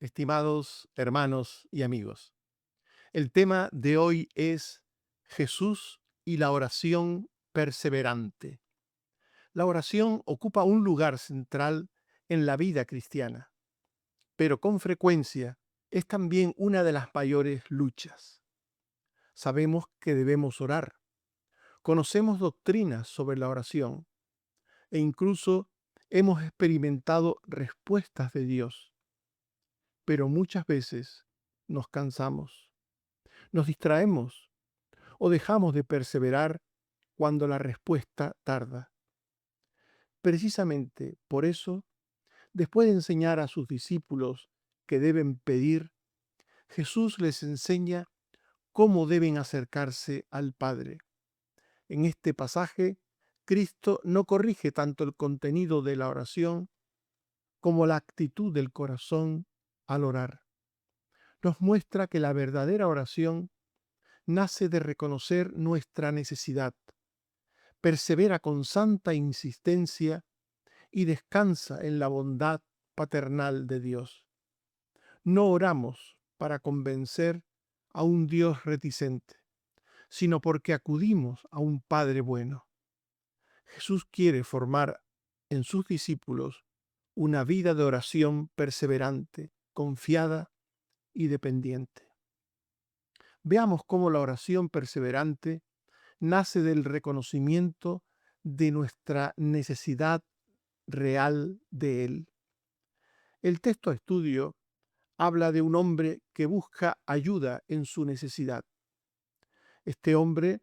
estimados hermanos y amigos. El tema de hoy es Jesús y la oración perseverante. La oración ocupa un lugar central en la vida cristiana, pero con frecuencia es también una de las mayores luchas. Sabemos que debemos orar, conocemos doctrinas sobre la oración e incluso hemos experimentado respuestas de Dios, pero muchas veces nos cansamos, nos distraemos o dejamos de perseverar cuando la respuesta tarda. Precisamente por eso, después de enseñar a sus discípulos que deben pedir, Jesús les enseña cómo deben acercarse al Padre. En este pasaje, Cristo no corrige tanto el contenido de la oración como la actitud del corazón al orar. Nos muestra que la verdadera oración nace de reconocer nuestra necesidad, persevera con santa insistencia y descansa en la bondad paternal de Dios. No oramos para convencer a un Dios reticente, sino porque acudimos a un Padre bueno. Jesús quiere formar en sus discípulos una vida de oración perseverante, confiada y dependiente. Veamos cómo la oración perseverante nace del reconocimiento de nuestra necesidad real de Él. El texto a estudio habla de un hombre que busca ayuda en su necesidad. Este hombre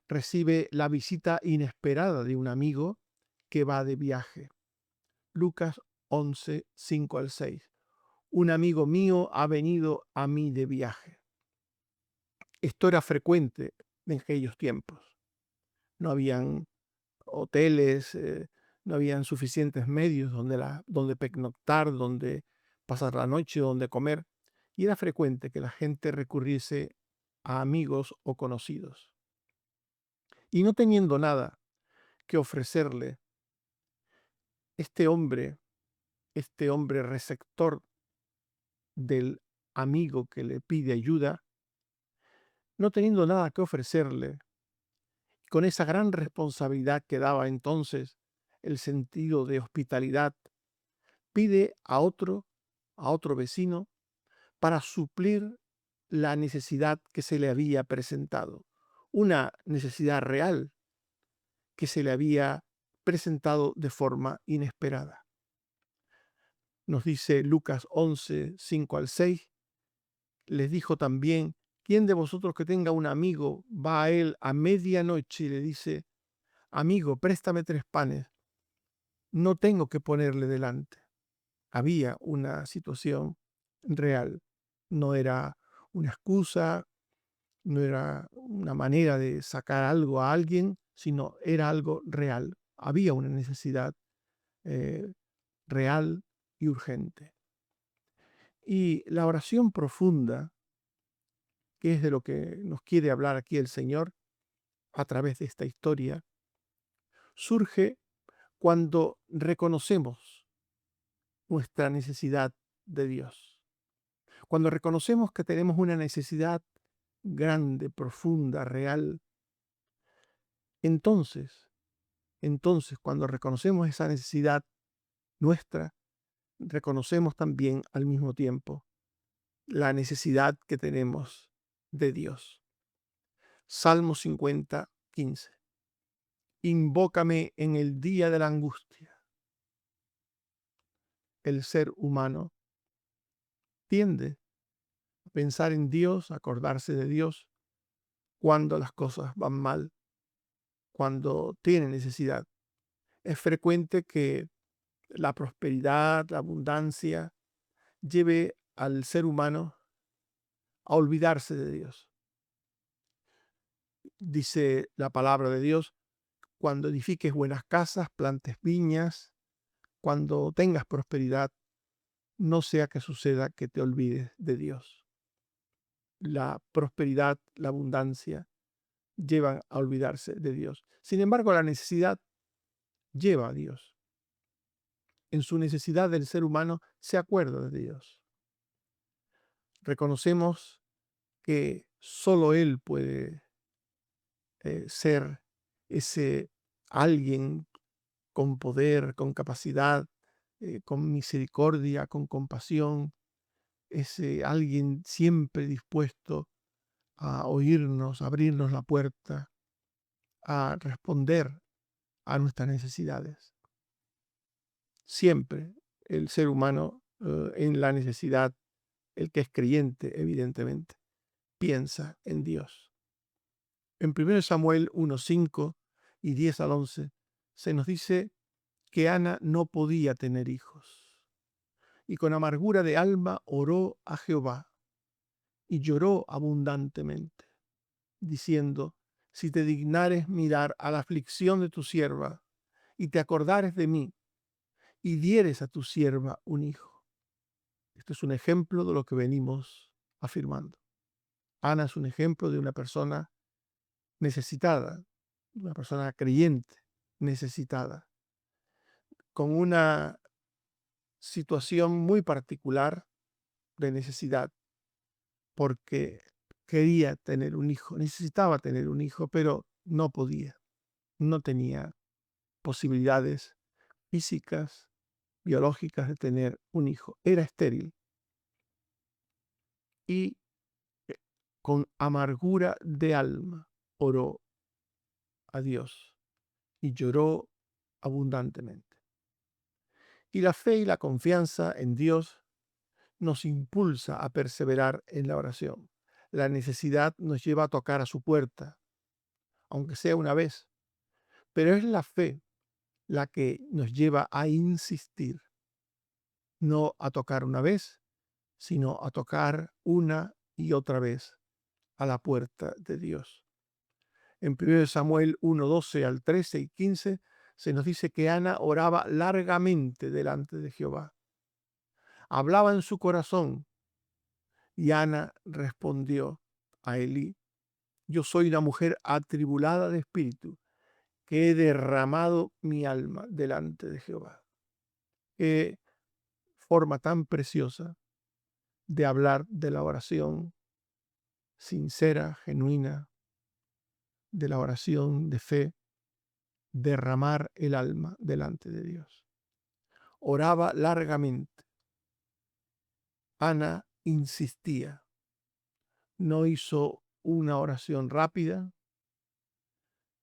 recibe la visita inesperada de un amigo que va de viaje. Lucas 11, 5 al 6. Un amigo mío ha venido a mí de viaje. Esto era frecuente en aquellos tiempos. No habían hoteles, no habían suficientes medios donde pernoctar, donde pasar la noche, donde comer, y era frecuente que la gente recurriese a amigos o conocidos. Y no teniendo nada que ofrecerle, este hombre, este hombre receptor del amigo que le pide ayuda, no teniendo nada que ofrecerle, con esa gran responsabilidad que daba entonces el sentido de hospitalidad, pide a otro vecino, para suplir la necesidad que se le había presentado, una necesidad real que se le había presentado de forma inesperada. Nos dice Lucas 11, 5 al 6, les dijo también, ¿quién de vosotros que tenga un amigo va a él a medianoche y le dice, amigo, préstame 3 panes? No tengo que ponerle delante. Había una situación real, no era una excusa, no era una manera de sacar algo a alguien, sino era algo real. Había una necesidad eh, real y urgente. Y la oración profunda, que es de lo que nos quiere hablar aquí el Señor a través de esta historia, surge cuando reconocemos nuestra necesidad de Dios. Cuando reconocemos que tenemos una necesidad grande, profunda, real, entonces, cuando reconocemos esa necesidad nuestra, reconocemos también al mismo tiempo la necesidad que tenemos de Dios. Salmo 50, 15. Invócame en el día de la angustia. El ser humano tiende a pensar en Dios, a acordarse de Dios cuando las cosas van mal, cuando tiene necesidad. Es frecuente que la prosperidad, la abundancia, lleve al ser humano a olvidarse de Dios. Dice la palabra de Dios, cuando edifiques buenas casas, plantes viñas, cuando tengas prosperidad, no sea que suceda que te olvides de Dios. La prosperidad, la abundancia llevan a olvidarse de Dios. Sin embargo, la necesidad lleva a Dios. En su necesidad del ser humano se acuerda de Dios. Reconocemos que solo Él puede ser ese alguien con poder, con capacidad, con misericordia, con compasión, ese alguien siempre dispuesto a oírnos, a abrirnos la puerta, a responder a nuestras necesidades. Siempre el ser humano en la necesidad, el que es creyente, evidentemente, piensa en Dios. En 1 Samuel 1:5 y 10 al 11 se nos dice que Ana no podía tener hijos y con amargura de alma oró a Jehová y lloró abundantemente, diciendo: si te dignares mirar a la aflicción de tu sierva y te acordares de mí y dieres a tu sierva un hijo. Esto es un ejemplo de lo que venimos afirmando. Ana es un ejemplo de una persona necesitada, una persona creyente, necesitada, con una situación muy particular de necesidad, porque quería tener un hijo, necesitaba tener un hijo, pero no podía, no tenía posibilidades físicas, biológicas de tener un hijo. Era estéril y con amargura de alma oró a Dios y lloró abundantemente. Y la fe y la confianza en Dios nos impulsa a perseverar en la oración. La necesidad nos lleva a tocar a su puerta, aunque sea una vez, pero es la fe la que nos lleva a insistir, no a tocar una vez, sino a tocar una y otra vez a la puerta de Dios. En 1 Samuel 1:12 al 13 y 15 se nos dice que Ana oraba largamente delante de Jehová. Hablaba en su corazón y Ana respondió a Elí: yo soy una mujer atribulada de espíritu, que he derramado mi alma delante de Jehová. Qué forma tan preciosa de hablar de la oración sincera, genuina, de la oración de fe, derramar el alma delante de Dios. Oraba largamente. Ana insistía. No hizo una oración rápida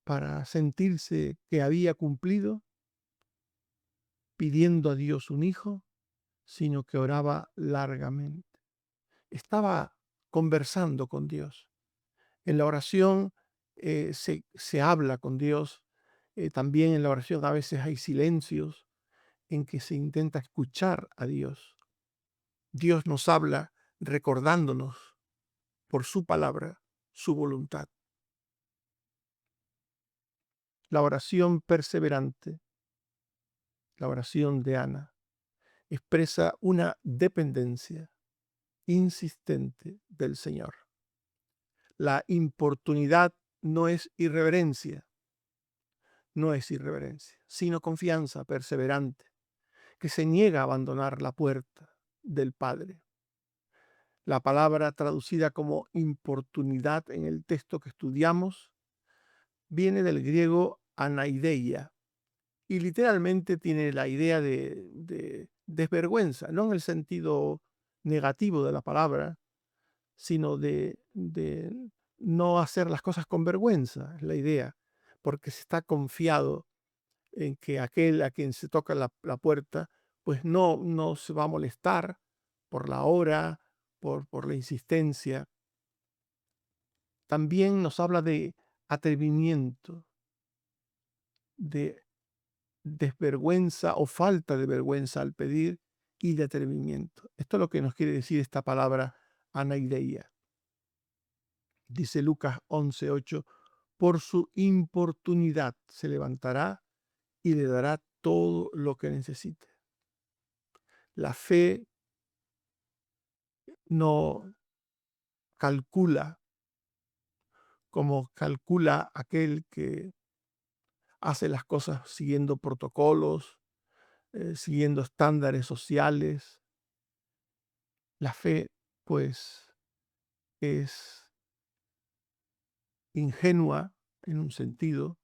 para sentirse que había cumplido pidiendo a Dios un hijo, sino que oraba largamente. Estaba conversando con Dios. En la oración se habla con Dios. También en la oración a veces hay silencios en que se intenta escuchar a Dios. Dios nos habla recordándonos por su palabra, su voluntad. La oración perseverante, la oración de Ana, expresa una dependencia insistente del Señor. La importunidad no es irreverencia, sino confianza perseverante, que se niega a abandonar la puerta del Padre. La palabra traducida como importunidad en el texto que estudiamos viene del griego anaideia y literalmente tiene la idea de desvergüenza, no en el sentido negativo de la palabra, sino de no hacer las cosas con vergüenza, es la idea, porque se está confiado en que aquel a quien se toca la puerta, pues no se va a molestar por la hora, por la insistencia. También nos habla de atrevimiento, de desvergüenza o falta de vergüenza al pedir y de atrevimiento. Esto es lo que nos quiere decir esta palabra anaideia. Dice Lucas 11:8, por su importunidad se levantará y le dará todo lo que necesite. La fe no calcula como calcula aquel que hace las cosas siguiendo protocolos, siguiendo estándares sociales. La fe pues es ingenua en un sentido,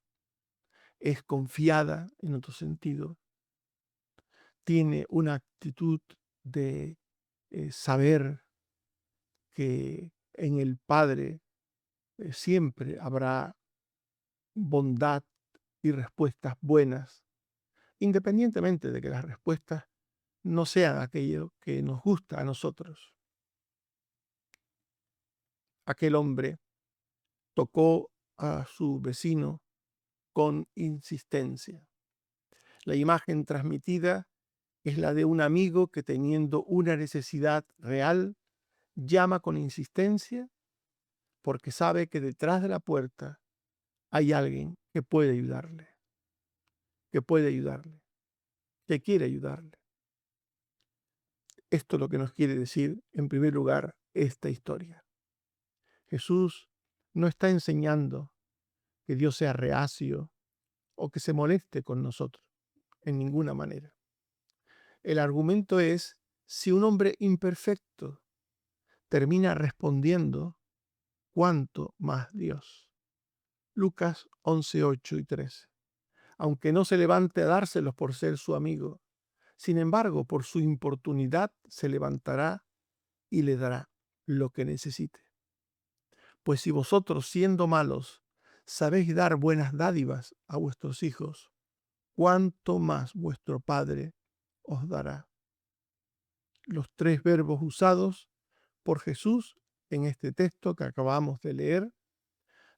es confiada en otro sentido, tiene una actitud de saber que en el Padre siempre habrá bondad y respuestas buenas, independientemente de que las respuestas no sean aquello que nos gusta a nosotros. Aquel hombre tocó a su vecino con insistencia. La imagen transmitida es la de un amigo que, teniendo una necesidad real, llama con insistencia porque sabe que detrás de la puerta hay alguien que puede ayudarle, que puede ayudarle, que quiere ayudarle. Esto es lo que nos quiere decir, en primer lugar, esta historia. Jesús no está enseñando que Dios sea reacio o que se moleste con nosotros, en ninguna manera. El argumento es si un hombre imperfecto termina respondiendo, ¿cuánto más Dios? Lucas 11, 8 y 13. Aunque no se levante a dárselos por ser su amigo, sin embargo, por su importunidad se levantará y le dará lo que necesite. Pues si vosotros, siendo malos, sabéis dar buenas dádivas a vuestros hijos, ¿cuánto más vuestro Padre os dará? Los tres verbos usados por Jesús en este texto que acabamos de leer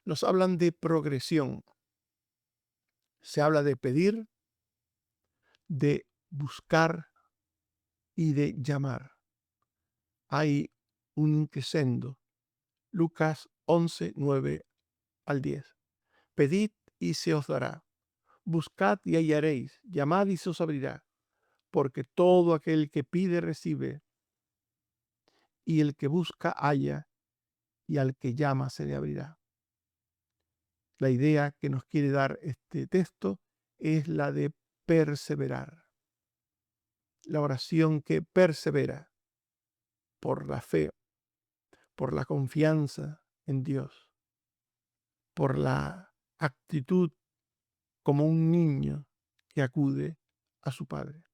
nos hablan de progresión. Se habla de pedir, de buscar y de llamar. Hay un crescendo. Lucas 11, 9 al 10. Pedid y se os dará. Buscad y hallaréis. Llamad y se os abrirá. Porque todo aquel que pide recibe, y el que busca halla, y al que llama se le abrirá. La idea que nos quiere dar este texto es la de perseverar. La oración que persevera por la fe, por la confianza en Dios, por la actitud como un niño que acude a su Padre.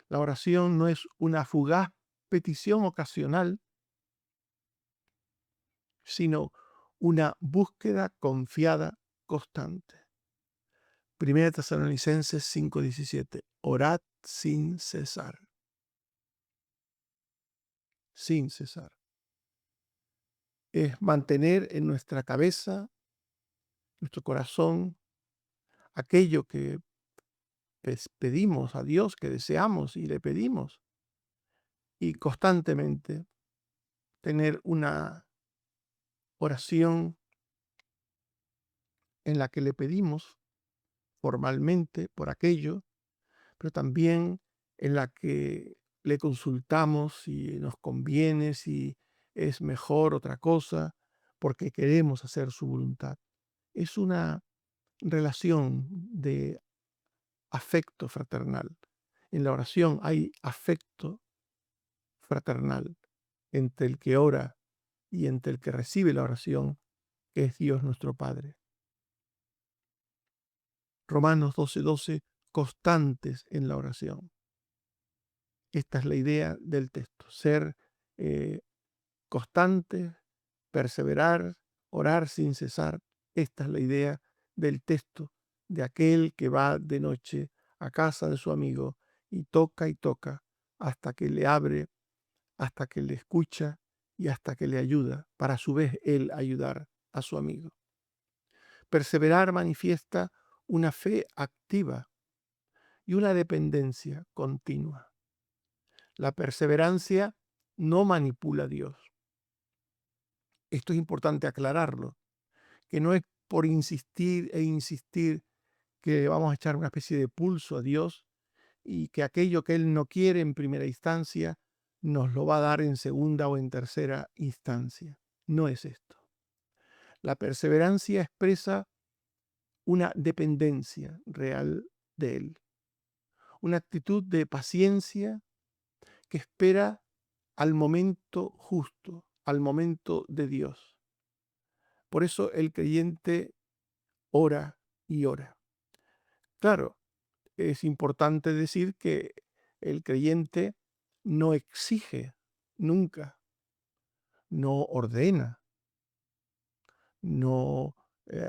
La oración no es una fugaz petición ocasional, sino una búsqueda confiada constante. Primera Tesalonicenses 5:17. Orad sin cesar. Sin cesar. Es mantener en nuestra cabeza, nuestro corazón, aquello que pedimos a Dios, que deseamos y le pedimos, y constantemente tener una oración en la que le pedimos formalmente por aquello, pero también en la que le consultamos si nos conviene, si es mejor otra cosa, porque queremos hacer su voluntad. Es una relación de afecto fraternal. En la oración hay afecto fraternal entre el que ora y entre el que recibe la oración, que es Dios nuestro Padre. Romanos 12:12, constantes en la oración. Esta es la idea del texto, ser constante, perseverar, orar sin cesar. Esta es la idea del texto de aquel que va de noche a casa de su amigo y toca hasta que le abre, hasta que le escucha y hasta que le ayuda, para a su vez él ayudar a su amigo. Perseverar manifiesta una fe activa y una dependencia continua. La perseverancia no manipula a Dios. Esto es importante aclararlo, que no es por insistir e insistir que vamos a echar una especie de pulso a Dios y que aquello que Él no quiere en primera instancia nos lo va a dar en segunda o en tercera instancia. No es esto. La perseverancia expresa una dependencia real de Él, una actitud de paciencia que espera al momento justo, al momento de Dios. Por eso el creyente ora y ora. Claro, es importante decir que el creyente no exige nunca, no ordena, no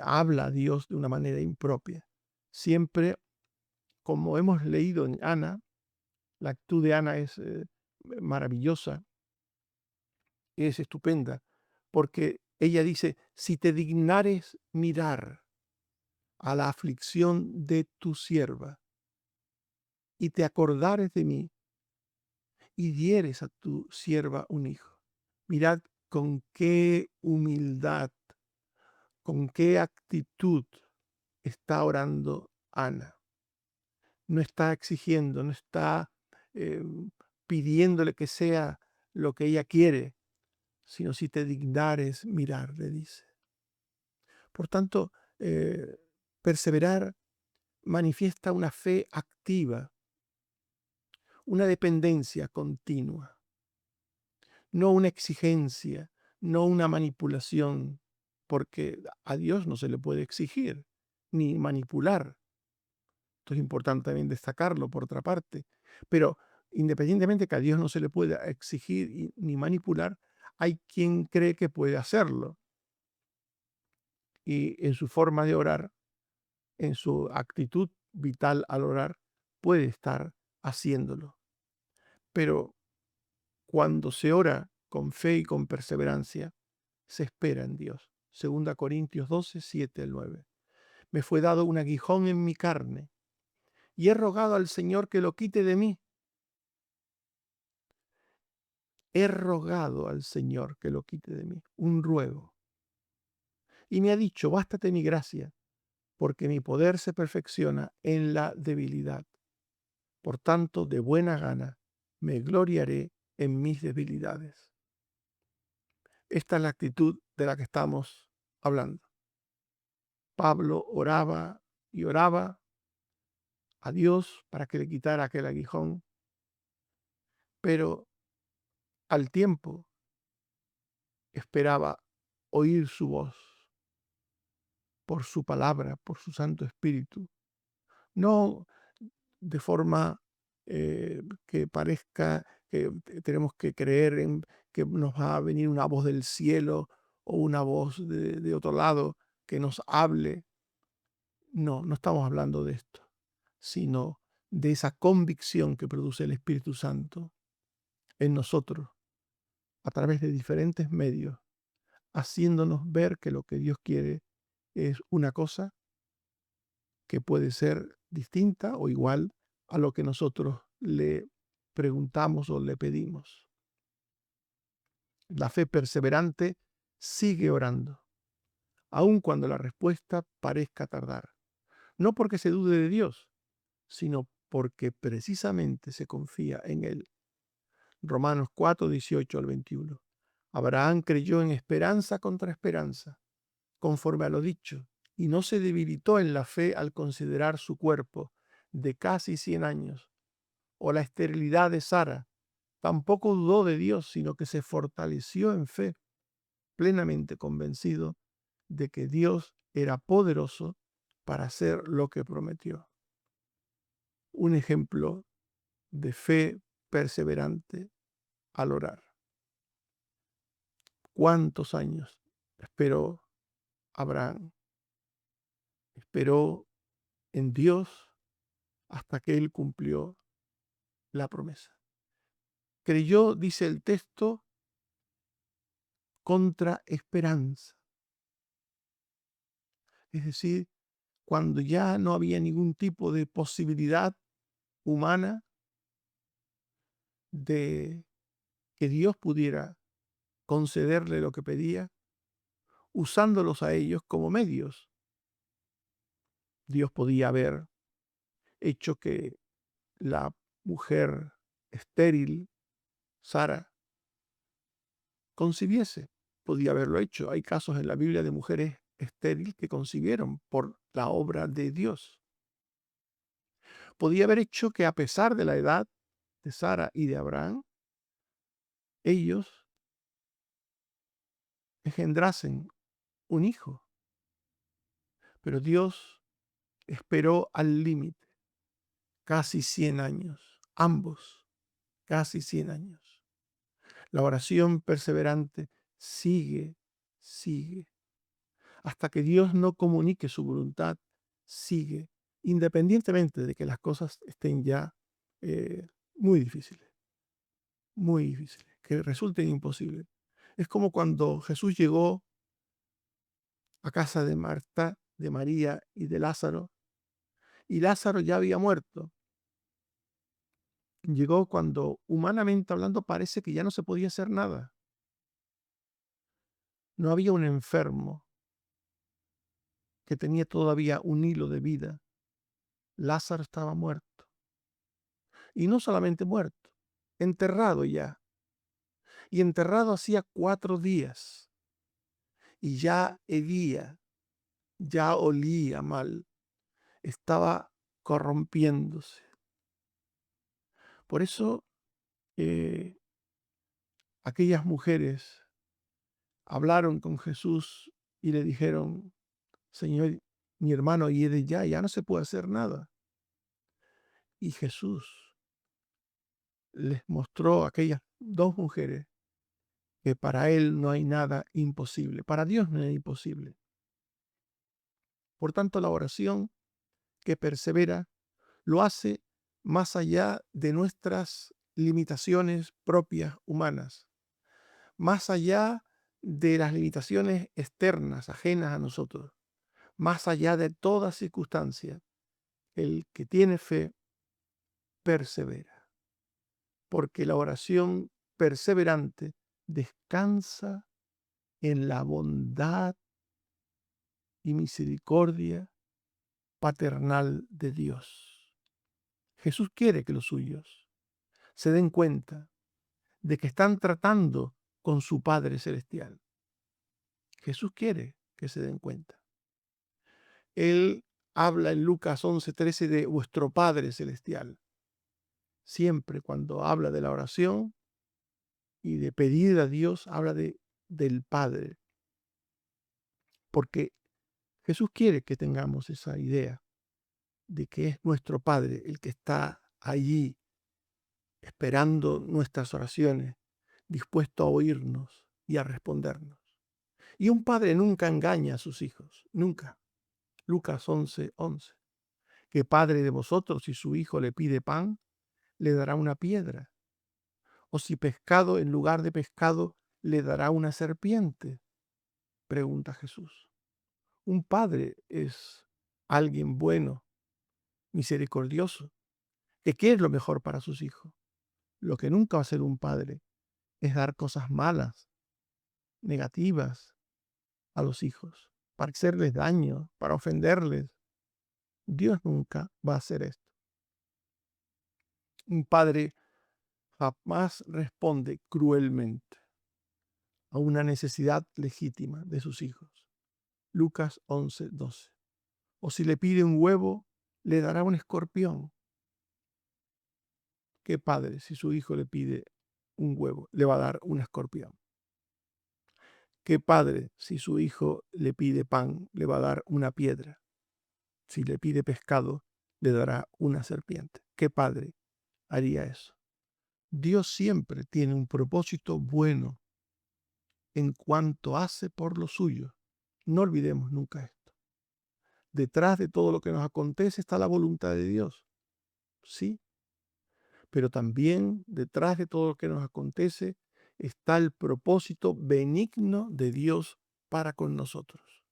habla a Dios de una manera impropia. Siempre, como hemos leído en Ana, la actitud de Ana es maravillosa, es estupenda, porque ella dice, si te dignares mirar a la aflicción de tu sierva y te acordares de mí y dieres a tu sierva un hijo. Mirad con qué humildad, con qué actitud está orando Ana. No está exigiendo, no está eh, pidiéndole que sea lo que ella quiere, sino si te dignares mirar, le dice. Por tanto, perseverar manifiesta una fe activa, una dependencia continua, no una exigencia, no una manipulación, porque a Dios no se le puede exigir ni manipular. Esto es importante también destacarlo por otra parte. Pero independientemente que a Dios no se le pueda exigir ni manipular, hay quien cree que puede hacerlo. Y en su forma de orar, en su actitud vital al orar, puede estar haciéndolo. Pero cuando se ora con fe y con perseverancia, se espera en Dios. 2 Corintios 12, 7 al 9. Me fue dado un aguijón en mi carne, y he rogado al Señor que lo quite de mí. He rogado al Señor que lo quite de mí, un ruego. Y me ha dicho, bástate mi gracia, porque mi poder se perfecciona en la debilidad. Por tanto, de buena gana me gloriaré en mis debilidades. Esta es la actitud de la que estamos hablando. Pablo oraba y oraba a Dios para que le quitara aquel aguijón, pero al tiempo esperaba oír su voz por su palabra, por su Santo Espíritu, no de forma que parezca que tenemos que creer en que nos va a venir una voz del cielo o una voz de otro lado que nos hable. No, no estamos hablando de esto, sino de esa convicción que produce el Espíritu Santo en nosotros a través de diferentes medios, haciéndonos ver que lo que Dios quiere es una cosa que puede ser distinta o igual a lo que nosotros le preguntamos o le pedimos. La fe perseverante sigue orando, aun cuando la respuesta parezca tardar. No porque se dude de Dios, sino porque precisamente se confía en Él. Romanos 4, 18 al 21. Abraham creyó en esperanza contra esperanza, conforme a lo dicho, y no se debilitó en la fe al considerar su cuerpo de casi 100 años, o la esterilidad de Sara. Tampoco dudó de Dios, sino que se fortaleció en fe, plenamente convencido de que Dios era poderoso para hacer lo que prometió. Un ejemplo de fe perseverante al orar. ¿Cuántos años esperó Abraham? Esperó en Dios hasta que él cumplió la promesa. Creyó, dice el texto, contra esperanza. Es decir, cuando ya no había ningún tipo de posibilidad humana de que Dios pudiera concederle lo que pedía, usándolos a ellos como medios. Dios podía haber hecho que la mujer estéril, Sara, concibiese. Podía haberlo hecho. Hay casos en la Biblia de mujeres estériles que concibieron por la obra de Dios. Podía haber hecho que a pesar de la edad de Sara y de Abraham, ellos engendrasen un hijo. Pero Dios esperó al límite, casi 100 años, ambos, casi 100 años. La oración perseverante sigue, hasta que Dios no comunique su voluntad, sigue, independientemente de que las cosas estén ya eh, muy muy difíciles, que resulten imposibles. Es como cuando Jesús llegó a casa de Marta, de María y de Lázaro, y Lázaro ya había muerto. Llegó cuando, humanamente hablando, parece que ya no se podía hacer nada. No había un enfermo que tenía todavía un hilo de vida. Lázaro estaba muerto. Y no solamente muerto, enterrado ya. Y enterrado hacía 4 días. Y ya hedía, ya olía mal. Estaba corrompiéndose. Por eso eh, aquellas mujeres hablaron con Jesús y le dijeron: Señor, mi hermano hiede ya no se puede hacer nada. Y Jesús les mostró a aquellas 2 mujeres que para Él no hay nada imposible. Para Dios no es imposible. Por tanto, la oración que persevera lo hace más allá de nuestras limitaciones propias humanas, más allá de las limitaciones externas, ajenas a nosotros, más allá de toda circunstancia. El que tiene fe persevera, porque la oración perseverante descansa en la bondad y misericordia paternal de Dios. Jesús quiere que los suyos se den cuenta de que están tratando con su Padre Celestial. Jesús quiere que se den cuenta. Él habla en Lucas 11:13 de vuestro Padre Celestial. Siempre cuando habla de la oración y de pedir a Dios, habla del Padre, porque Jesús quiere que tengamos esa idea de que es nuestro Padre el que está allí esperando nuestras oraciones, dispuesto a oírnos y a respondernos. Y un padre nunca engaña a sus hijos, nunca. Lucas 11:11. ¿Qué padre de vosotros, si su hijo le pide pan, le dará una piedra? ¿O si pescado en lugar de pescado, le dará una serpiente? Pregunta Jesús. Un padre es alguien bueno, misericordioso, que quiere lo mejor para sus hijos. Lo que nunca va a ser un padre es dar cosas malas, negativas a los hijos, para hacerles daño, para ofenderles. Dios nunca va a hacer esto. Un padre jamás responde cruelmente a una necesidad legítima de sus hijos. Lucas 11:12. O si le pide un huevo, le dará un escorpión. ¿Qué padre, si su hijo le pide un huevo, le va a dar un escorpión? ¿Qué padre, si su hijo le pide pan, le va a dar una piedra? Si le pide pescado, le dará una serpiente. ¿Qué padre haría eso? Dios siempre tiene un propósito bueno en cuanto hace por lo suyo. No olvidemos nunca esto. Detrás de todo lo que nos acontece está la voluntad de Dios, sí, pero también detrás de todo lo que nos acontece está el propósito benigno de Dios para con nosotros.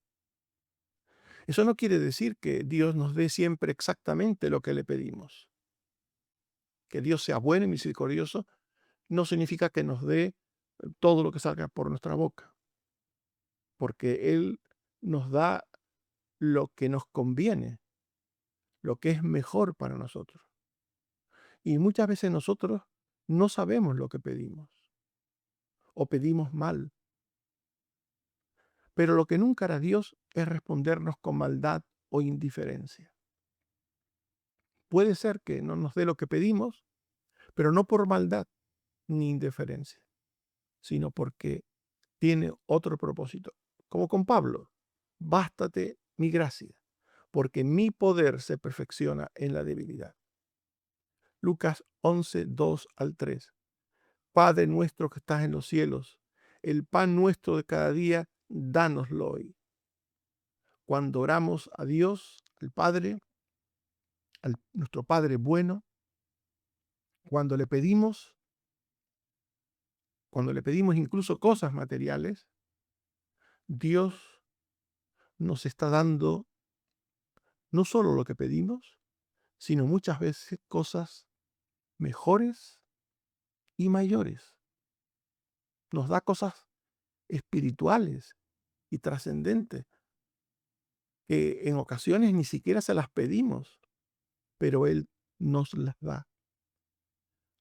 Eso no quiere decir que Dios nos dé siempre exactamente lo que le pedimos. Que Dios sea bueno y misericordioso no significa que nos dé todo lo que salga por nuestra boca, porque Él nos da lo que nos conviene, lo que es mejor para nosotros. Y muchas veces nosotros no sabemos lo que pedimos o pedimos mal, pero lo que nunca hará Dios es respondernos con maldad o indiferencia. Puede ser que no nos dé lo que pedimos, pero no por maldad ni indiferencia, sino porque tiene otro propósito. Como con Pablo, bástate mi gracia, porque mi poder se perfecciona en la debilidad. Lucas 11, 2 al 3. Padre nuestro que estás en los cielos, el pan nuestro de cada día, dánoslo hoy. Cuando oramos a Dios, al Padre, nuestro Padre bueno, cuando le pedimos, incluso cosas materiales, Dios nos está dando no solo lo que pedimos, sino muchas veces cosas mejores y mayores. Nos da cosas espirituales y trascendentes que en ocasiones ni siquiera se las pedimos, pero Él nos las da,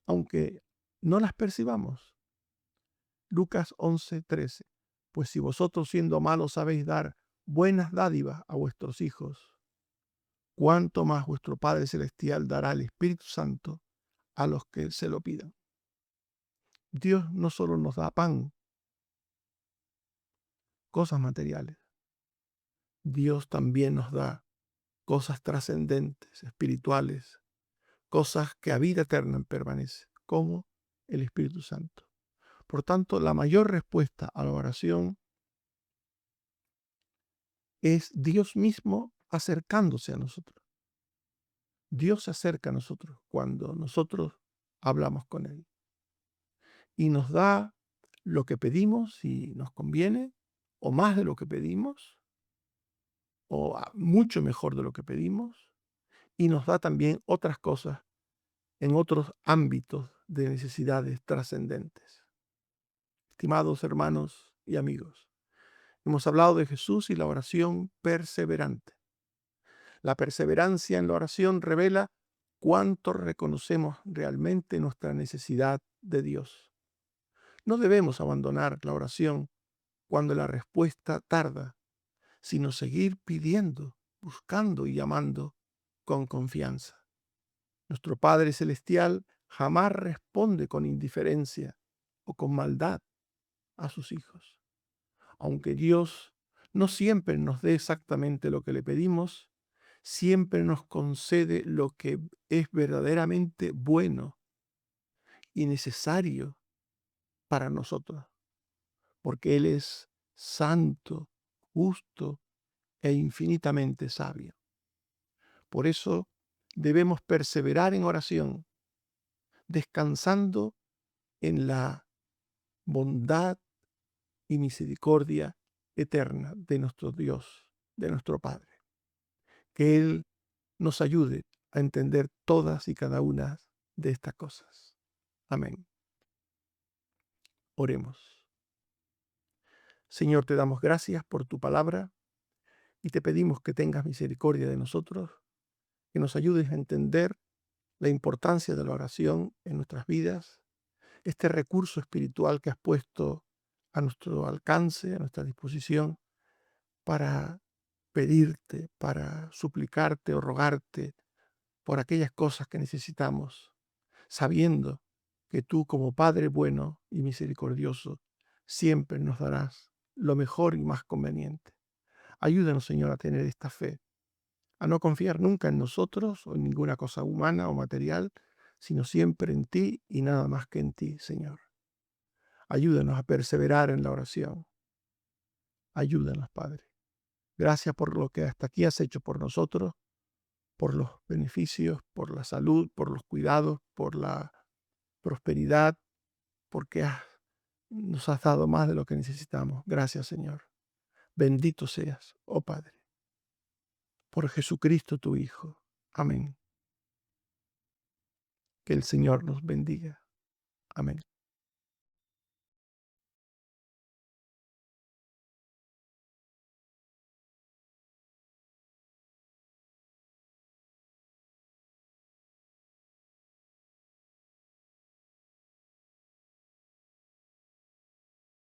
aunque no las percibamos. Lucas 11:13. Pues si vosotros siendo malos sabéis dar buenas dádivas a vuestros hijos, cuánto más vuestro Padre Celestial dará el Espíritu Santo a los que se lo pidan. Dios no solo nos da pan, cosas materiales, Dios también nos da cosas trascendentes, espirituales, cosas que a vida eterna permanecen, como el Espíritu Santo. Por tanto, la mayor respuesta a la oración es Dios mismo acercándose a nosotros. Dios se acerca a nosotros cuando nosotros hablamos con Él y nos da lo que pedimos si nos conviene, o más de lo que pedimos, o mucho mejor de lo que pedimos, y nos da también otras cosas en otros ámbitos de necesidades trascendentes. Estimados hermanos y amigos, hemos hablado de Jesús y la oración perseverante. La perseverancia en la oración revela cuánto reconocemos realmente nuestra necesidad de Dios. No debemos abandonar la oración cuando la respuesta tarda, sino seguir pidiendo, buscando y llamando con confianza. Nuestro Padre Celestial jamás responde con indiferencia o con maldad a sus hijos. Aunque Dios no siempre nos dé exactamente lo que le pedimos, siempre nos concede lo que es verdaderamente bueno y necesario para nosotros, porque Él es santo, justo e infinitamente sabio. Por eso debemos perseverar en oración, descansando en la bondad y misericordia eterna de nuestro Dios, de nuestro Padre. Que Él nos ayude a entender todas y cada una de estas cosas. Amén. Oremos. Señor, te damos gracias por tu palabra y te pedimos que tengas misericordia de nosotros, que nos ayudes a entender la importancia de la oración en nuestras vidas, este recurso espiritual que has puesto a nuestro alcance, a nuestra disposición, para pedirte, para suplicarte o rogarte por aquellas cosas que necesitamos, sabiendo que tú como Padre bueno y misericordioso siempre nos darás lo mejor y más conveniente. Ayúdanos, Señor, a tener esta fe, a no confiar nunca en nosotros o en ninguna cosa humana o material, sino siempre en ti y nada más que en ti, Señor. Ayúdanos a perseverar en la oración. Ayúdanos, Padre. Gracias por lo que hasta aquí has hecho por nosotros, por los beneficios, por la salud, por los cuidados, por la prosperidad, porque nos has dado más de lo que necesitamos. Gracias, Señor. Bendito seas, oh Padre, por Jesucristo tu Hijo. Amén. Que el Señor nos bendiga. Amén.